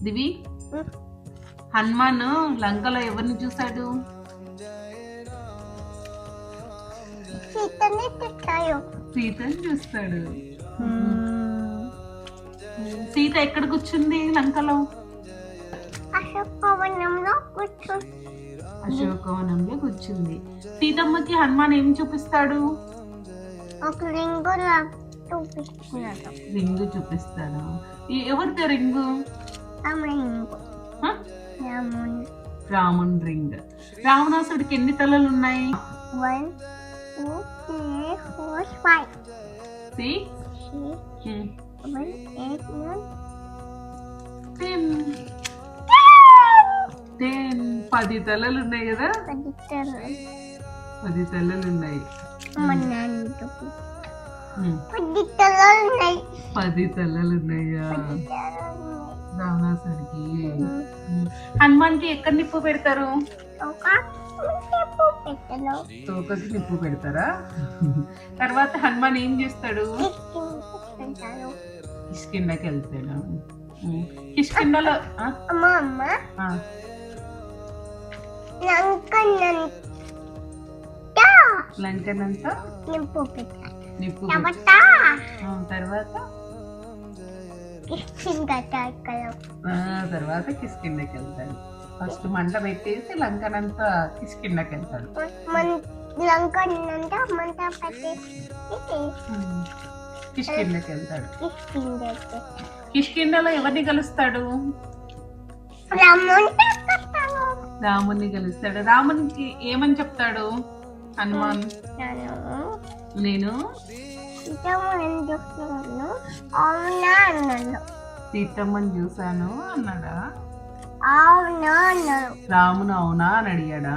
దివి, హనుమాన్ లంకలో ఎవరిని చూశాడు? సీతని చూస్తాడు. సీత ఎక్కడ కూర్చుంది లంకలో? అశోకవనంలో కూర్చుంది. సీతమ్మకి హనుమాన్ ఏం చూపిస్తాడు? రింగు చూపిస్తాడు. ఎవరితో రింగు? రాముని రింగ్. రావణాసుడికి ఎన్ని తలలు ఉన్నాయి? 1 2 3 4 5 6 7 8 9 10. 10 తలలు ఉన్నాయి కదా? 10 తలలు ఉన్నాయి. 10 తలలు ఉన్నాయా రావణాసుడికి? హనుమాన్ కి ఎక్కడ నిప్పు పెడతారు? తోకకి నిప్పు పెడతారా? తర్వాత హనుమాన్ ఏం చేస్తాడు? కిష్కిందకి వెళ్తాడు. కిష్కిందలో లంకనంతా నిప్పు తర్వాత తర్వాత కిష్కిందకి వెళ్తాడు. ఫస్ట్ మంట పెట్టేసి లంకనంతా కిష్కిందకి వెళ్తాడు. కిష్కిందకి వెళ్తాడు. కిష్కిందలో ఎవరిని కలుస్తాడు? రాముని కలుస్తాడు. రామునికి ఏమని చెప్తాడు హనుమాన్? నేను సీతమ్మని చూసాను అన్నాడా? రామును అవునా అని అడిగాడా?